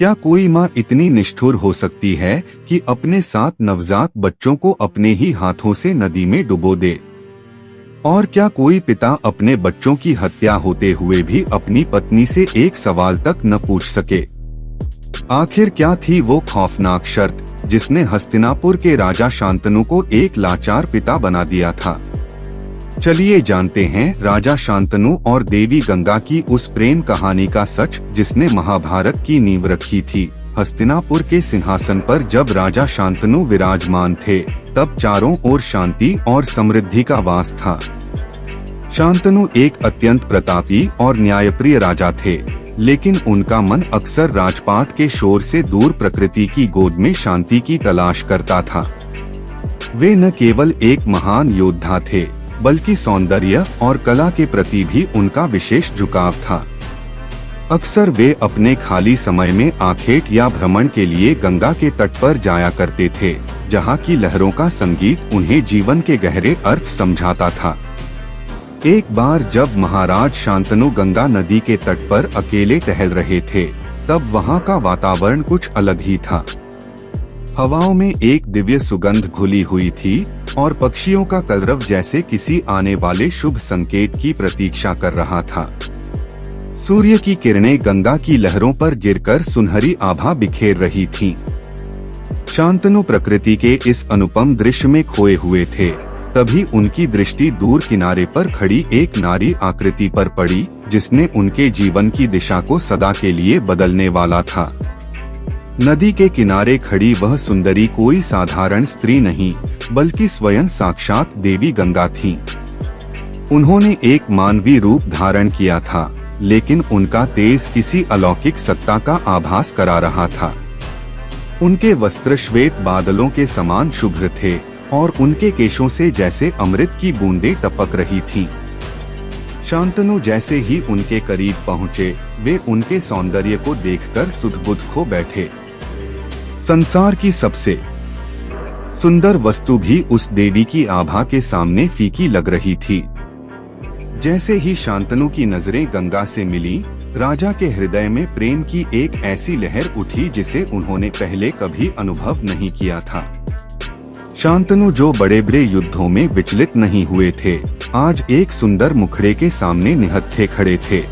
क्या कोई माँ इतनी निष्ठुर हो सकती है कि अपने 7 नवजात बच्चों को अपने ही हाथों से नदी में डुबो दे? और क्या कोई पिता अपने बच्चों की हत्या होते हुए भी अपनी पत्नी से एक सवाल तक न पूछ सके? आखिर क्या थी वो खौफनाक शर्त जिसने हस्तिनापुर के राजा शांतनु को एक लाचार पिता बना दिया था? चलिए जानते हैं राजा शांतनु और देवी गंगा की उस प्रेम कहानी का सच जिसने महाभारत की नींव रखी थी। हस्तिनापुर के सिंहासन पर जब राजा शांतनु विराजमान थे, तब चारों ओर शांति और समृद्धि का वास था। शांतनु एक अत्यंत प्रतापी और न्यायप्रिय राजा थे, लेकिन उनका मन अक्सर राजपाट के शोर से दूर प्रकृति की गोद में शांति की तलाश करता था। वे न केवल एक महान योद्धा थे, बल्कि सौंदर्य और कला के प्रति भी उनका विशेष झुकाव था। अक्सर वे अपने खाली समय में आखेट या भ्रमण के लिए गंगा के तट पर जाया करते थे, जहाँ की लहरों का संगीत उन्हें जीवन के गहरे अर्थ समझाता था। एक बार जब महाराज शांतनु गंगा नदी के तट पर अकेले टहल रहे थे, तब वहाँ का वातावरण कुछ अलग ही था। हवाओं में एक दिव्य सुगंध घुली हुई थी और पक्षियों का कलरव जैसे किसी आने वाले शुभ संकेत की प्रतीक्षा कर रहा था। सूर्य की किरणें गंगा की लहरों पर गिरकर सुनहरी आभा बिखेर रही थीं। शांतनु प्रकृति के इस अनुपम दृश्य में खोए हुए थे। तभी उनकी दृष्टि दूर किनारे पर खड़ी एक नारी आकृति पर पड़ी, जिसने उनके जीवन की दिशा को सदा के लिए बदलने वाला था। नदी के किनारे खड़ी वह सुंदरी कोई साधारण स्त्री नहीं, बल्कि स्वयं साक्षात देवी गंगा थीं। उन्होंने एक मानवीय रूप धारण किया था, लेकिन उनका तेज किसी अलौकिक सत्ता का आभास करा रहा था। उनके वस्त्र श्वेत बादलों के समान शुभ्र थे और उनके केशों से जैसे अमृत की बूंदें टपक रही थीं। शांतनु जैसे ही उनके करीब पहुँचे, वे उनके सौंदर्य को देखकर सुध-बुध खो बैठे। संसार की सबसे सुंदर वस्तु भी उस देवी की आभा के सामने फीकी लग रही थी। जैसे ही शांतनु की नजरें गंगा से मिली, राजा के हृदय में प्रेम की एक ऐसी लहर उठी जिसे उन्होंने पहले कभी अनुभव नहीं किया था। शांतनु जो बड़े बड़े युद्धों में विचलित नहीं हुए थे, आज एक सुंदर मुखड़े के सामने निहत्थे खड़े थे।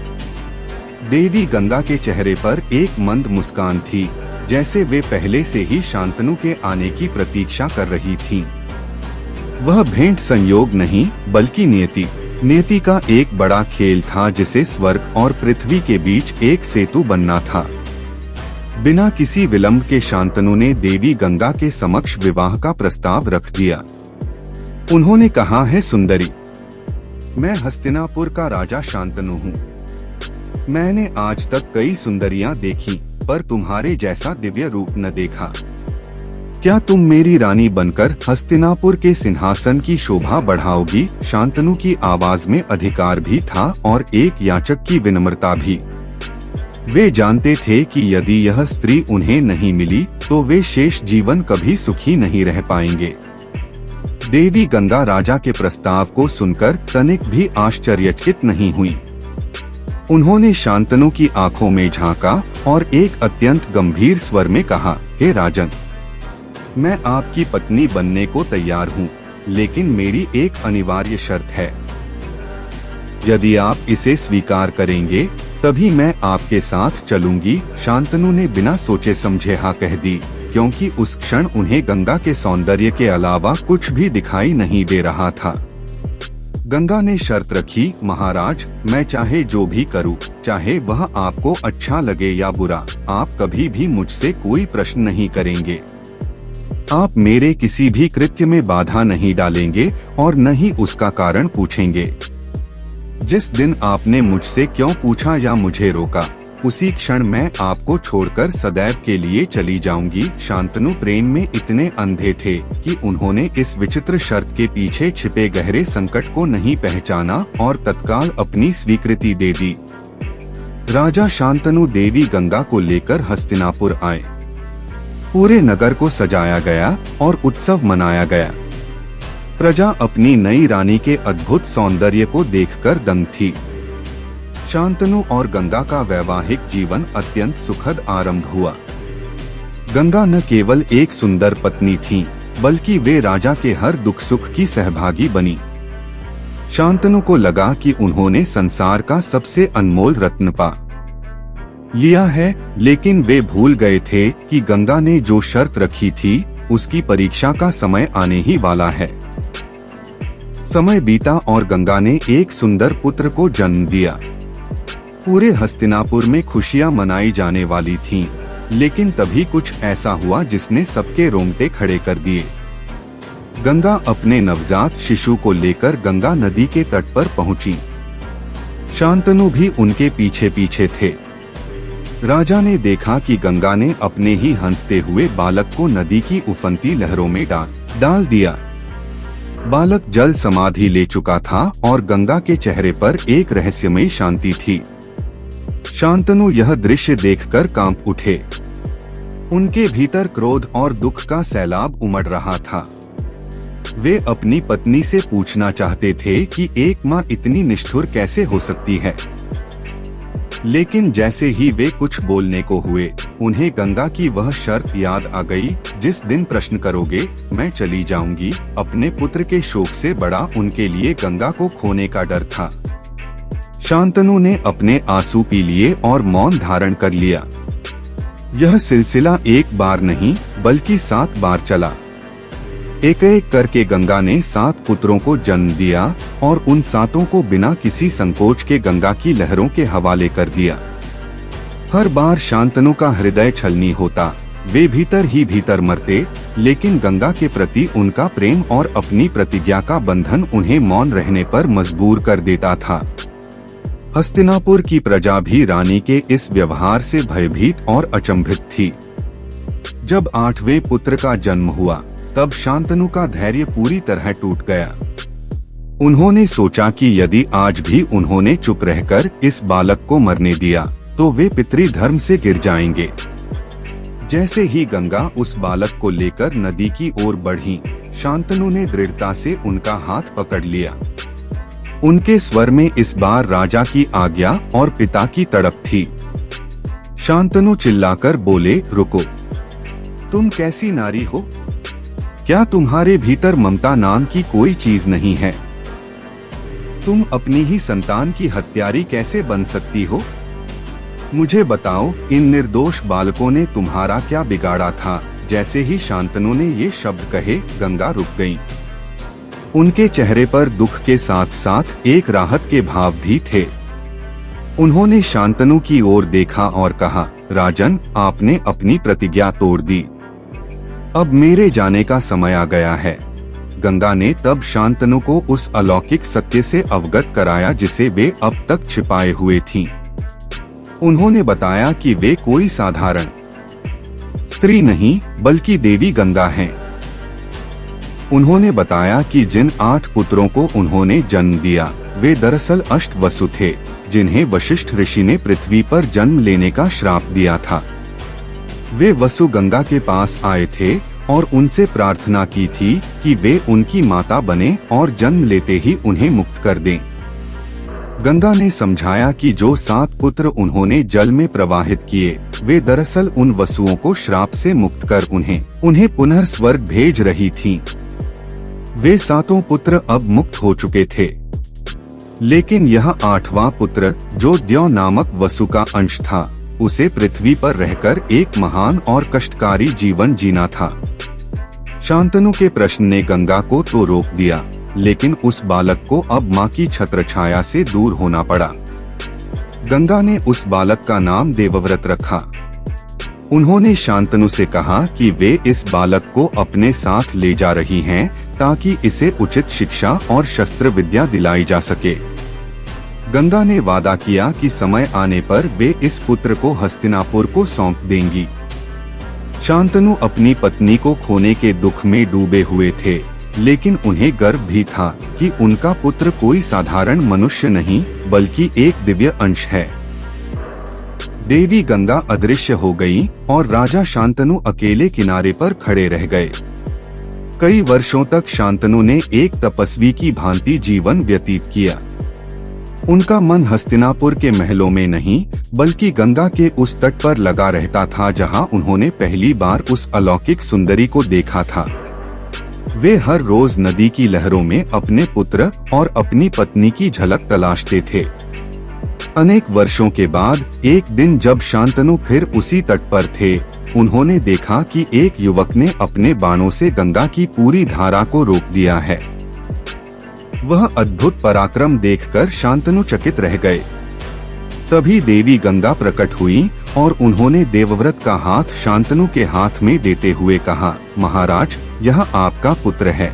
देवी गंगा के चेहरे पर एक मंद मुस्कान थी, जैसे वे पहले से ही शांतनु के आने की प्रतीक्षा कर रही थीं। वह भेंट संयोग नहीं, बल्कि नियति का एक बड़ा खेल था, जिसे स्वर्ग और पृथ्वी के बीच एक सेतु बनना था। बिना किसी विलंब के शांतनु ने देवी गंगा के समक्ष विवाह का प्रस्ताव रख दिया। उन्होंने कहा, है सुंदरी, मैं हस्तिनापुर का राजा शांतनु हूँ। मैंने आज तक कई सुंदरियाँ देखी, पर तुम्हारे जैसा दिव्य रूप न देखा। क्या तुम मेरी रानी बनकर हस्तिनापुर के सिंहासन की शोभा बढ़ाओगी? शांतनु की आवाज में अधिकार भी था और एक याचक की विनम्रता भी। वे जानते थे कि यदि यह स्त्री उन्हें नहीं मिली, तो वे शेष जीवन कभी सुखी नहीं रह पाएंगे। देवी गंगा राजा के प्रस्ताव को सुनकर तनिक भी आश्चर्यचकित नहीं हुई। उन्होंने शांतनु की आंखों में झांका और एक अत्यंत गंभीर स्वर में कहा, हे राजन, मैं आपकी पत्नी बनने को तैयार हूँ, लेकिन मेरी एक अनिवार्य शर्त है। यदि आप इसे स्वीकार करेंगे, तभी मैं आपके साथ चलूंगी। शांतनु ने बिना सोचे समझे हाँ कह दी, क्योंकि उस क्षण उन्हें गंगा के सौंदर्य के अलावा कुछ भी दिखाई नहीं दे रहा था। गंगा ने शर्त रखी, महाराज, मैं चाहे जो भी करूं, चाहे वह आपको अच्छा लगे या बुरा, आप कभी भी मुझसे कोई प्रश्न नहीं करेंगे। आप मेरे किसी भी कृत्य में बाधा नहीं डालेंगे और न ही उसका कारण पूछेंगे। जिस दिन आपने मुझसे क्यों पूछा या मुझे रोका, उसी क्षण मैं आपको छोड़कर सदैव के लिए चली जाऊंगी। शांतनु प्रेम में इतने अंधे थे कि उन्होंने इस विचित्र शर्त के पीछे छिपे गहरे संकट को नहीं पहचाना और तत्काल अपनी स्वीकृति दे दी। राजा शांतनु देवी गंगा को लेकर हस्तिनापुर आए। पूरे नगर को सजाया गया और उत्सव मनाया गया। प्रजा अपनी नई रानी के अद्भुत सौंदर्य को देखकर दंग थी। शांतनु और गंगा का वैवाहिक जीवन अत्यंत सुखद आरंभ हुआ। गंगा न केवल एक सुंदर पत्नी थी, बल्कि वे राजा के हर दुख सुख की सहभागी बनी। शांतनु को लगा कि उन्होंने संसार का सबसे अनमोल रत्न पा लिया है, लेकिन वे भूल गए थे कि गंगा ने जो शर्त रखी थी उसकी परीक्षा का समय आने ही वाला है। समय बीता और गंगा ने एक सुंदर पुत्र को जन्म दिया। पूरे हस्तिनापुर में खुशियां मनाई जाने वाली थीं, लेकिन तभी कुछ ऐसा हुआ जिसने सबके रोंगटे खड़े कर दिए। गंगा अपने नवजात शिशु को लेकर गंगा नदी के तट पर पहुंची। शांतनु भी उनके पीछे पीछे थे। राजा ने देखा कि गंगा ने अपने ही हंसते हुए बालक को नदी की उफनती लहरों में डाल दिया। बालक जल समाधि ले चुका था और गंगा के चेहरे पर एक रहस्यमयी शांति थी। शांतनु यह दृश्य देखकर कांप उठे। उनके भीतर क्रोध और दुख का सैलाब उमड़ रहा था। वे अपनी पत्नी से पूछना चाहते थे कि एक माँ इतनी निष्ठुर कैसे हो सकती है, लेकिन जैसे ही वे कुछ बोलने को हुए, उन्हें गंगा की वह शर्त याद आ गई, जिस दिन प्रश्न करोगे मैं चली जाऊंगी। अपने पुत्र के शोक से बड़ा उनके लिए गंगा को खोने का डर था। शांतनु ने अपने आंसू पी लिए और मौन धारण कर लिया। यह सिलसिला एक बार नहीं बल्कि 7 बार चला। एक एक करके गंगा ने 7 पुत्रों को जन्म दिया और उन 7 को बिना किसी संकोच के गंगा की लहरों के हवाले कर दिया। हर बार शांतनु का हृदय छलनी होता, वे भीतर ही भीतर मरते, लेकिन गंगा के प्रति उनका प्रेम और अपनी प्रतिज्ञा का बंधन उन्हें मौन रहने पर मजबूर कर देता था। हस्तिनापुर की प्रजा भी रानी के इस व्यवहार से भयभीत और अचंभित थी। जब 8वें पुत्र का जन्म हुआ, तब शांतनु का धैर्य पूरी तरह टूट गया। उन्होंने सोचा कि यदि आज भी उन्होंने चुप रहकर इस बालक को मरने दिया, तो वे पितृधर्म से गिर जाएंगे। जैसे ही गंगा उस बालक को लेकर नदी की ओर बढ़ी, शांतनु ने दृढ़ता से उनका हाथ पकड़ लिया। उनके स्वर में इस बार राजा की आज्ञा और पिता की तड़प थी। शांतनु चिल्लाकर बोले, रुको, तुम कैसी नारी हो? क्या तुम्हारे भीतर ममता नाम की कोई चीज नहीं है? तुम अपनी ही संतान की हत्यारी कैसे बन सकती हो? मुझे बताओ, इन निर्दोष बालकों ने तुम्हारा क्या बिगाड़ा था? जैसे ही शांतनु ने ये शब्द कहे, गंगा रुक गईं। उनके चेहरे पर दुख के साथ साथ एक राहत के भाव भी थे। उन्होंने शांतनु की ओर देखा और कहा, राजन, आपने अपनी प्रतिज्ञा तोड़ दी। अब मेरे जाने का समय आ गया है। गंगा ने तब शांतनु को उस अलौकिक सत्य से अवगत कराया जिसे वे अब तक छिपाए हुए थीं। उन्होंने बताया कि वे कोई साधारण स्त्री नहीं, बल्कि देवी गंगा हैं। उन्होंने बताया कि जिन 8 पुत्रों को उन्होंने जन्म दिया, वे दरअसल अष्ट वसु थे, जिन्हें वशिष्ठ ऋषि ने पृथ्वी पर जन्म लेने का श्राप दिया था। वे वसु गंगा के पास आए थे और उनसे प्रार्थना की थी कि वे उनकी माता बने और जन्म लेते ही उन्हें मुक्त कर दें। गंगा ने समझाया कि जो 7 पुत्र उन्होंने जल में प्रवाहित किए, वे दरअसल उन वसुओं को श्राप से मुक्त कर उन्हें पुनः स्वर्ग भेज रही थीं। वे 7 पुत्र अब मुक्त हो चुके थे, लेकिन यह 8वां पुत्र, जो द्यौ नामक वसु का अंश था, उसे पृथ्वी पर रहकर एक महान और कष्टकारी जीवन जीना था। शांतनु के प्रश्न ने गंगा को तो रोक दिया, लेकिन उस बालक को अब माँ की छत्रछाया से दूर होना पड़ा। गंगा ने उस बालक का नाम देवव्रत रखा। उन्होंने शांतनु से कहा कि वे इस बालक को अपने साथ ले जा रही हैं ताकि इसे उचित शिक्षा और शस्त्र विद्या दिलाई जा सके। गंगा ने वादा किया कि समय आने पर वे इस पुत्र को हस्तिनापुर को सौंप देंगी। शांतनु अपनी पत्नी को खोने के दुख में डूबे हुए थे, लेकिन उन्हें गर्व भी था कि उनका पुत्र कोई साधारण मनुष्य नहीं, बल्कि एक दिव्य अंश है। देवी गंगा अदृश्य हो गई और राजा शांतनु अकेले किनारे पर खड़े रह गए। कई वर्षों तक शांतनु ने एक तपस्वी की भांति जीवन व्यतीत किया। उनका मन हस्तिनापुर के महलों में नहीं बल्कि गंगा के उस तट पर लगा रहता था जहां उन्होंने पहली बार उस अलौकिक सुंदरी को देखा था। वे हर रोज नदी की लहरों में अपने पुत्र और अपनी पत्नी की झलक तलाशते थे। अनेक वर्षों के बाद एक दिन जब शांतनु फिर उसी तट पर थे, उन्होंने देखा कि एक युवक ने अपने बाणों से गंगा की पूरी धारा को रोक दिया है। वह अद्भुत पराक्रम देखकर शांतनु चकित रह गए। तभी देवी गंगा प्रकट हुई और उन्होंने देवव्रत का हाथ शांतनु के हाथ में देते हुए कहा, महाराज, यह आपका पुत्र है।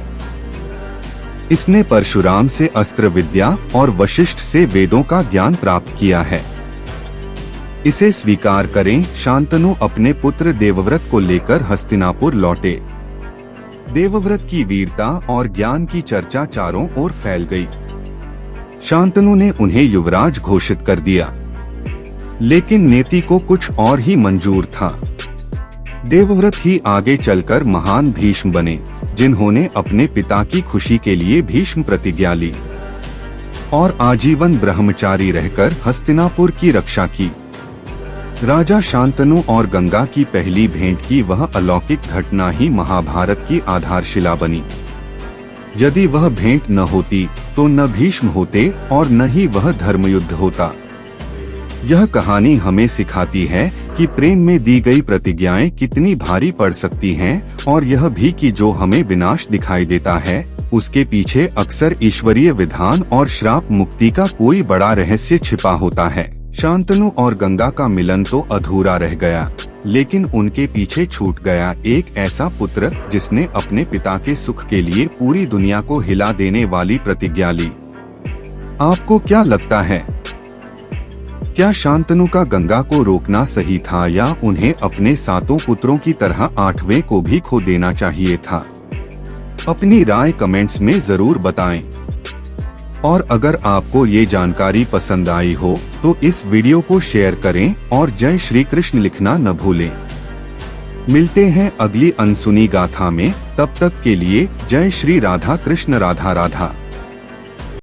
इसने परशुराम से अस्त्र विद्या और वशिष्ठ से वेदों का ज्ञान प्राप्त किया है। इसे स्वीकार करें। शांतनु अपने पुत्र देवव्रत को लेकर हस्तिनापुर लौटे। देवव्रत की वीरता और ज्ञान की चर्चा चारों ओर फैल गई। शांतनु ने उन्हें युवराज घोषित कर दिया, लेकिन नेति को कुछ और ही मंजूर था। देवव्रत ही आगे चलकर महान भीष्म बने, जिन्होंने अपने पिता की खुशी के लिए भीष्म प्रतिज्ञा ली और आजीवन ब्रह्मचारी रहकर हस्तिनापुर की रक्षा की। राजा शांतनु और गंगा की पहली भेंट की वह अलौकिक घटना ही महाभारत की आधारशिला बनी। यदि वह भेंट न होती तो न भीष्म होते और न ही वह धर्मयुद्ध होता। यह कहानी हमें सिखाती है कि प्रेम में दी गई प्रतिज्ञाएं कितनी भारी पड़ सकती हैं, और यह भी कि जो हमें विनाश दिखाई देता है, उसके पीछे अक्सर ईश्वरीय विधान और श्राप मुक्ति का कोई बड़ा रहस्य छिपा होता है। शांतनु और गंगा का मिलन तो अधूरा रह गया, लेकिन उनके पीछे छूट गया एक ऐसा पुत्र जिसने अपने पिता के सुख के लिए पूरी दुनिया को हिला देने वाली प्रतिज्ञा ली। आपको क्या लगता है, क्या शांतनु का गंगा को रोकना सही था या उन्हें अपने 7 पुत्रों की तरह 8वें को भी खो देना चाहिए था? अपनी राय कमेंट्स में जरूर बताएं। और अगर आपको ये जानकारी पसंद आई हो तो इस वीडियो को शेयर करें और जय श्री कृष्ण लिखना न भूलें। मिलते हैं अगली अनसुनी गाथा में, तब तक के लिए जय श्री राधा कृष्ण। राधा राधा।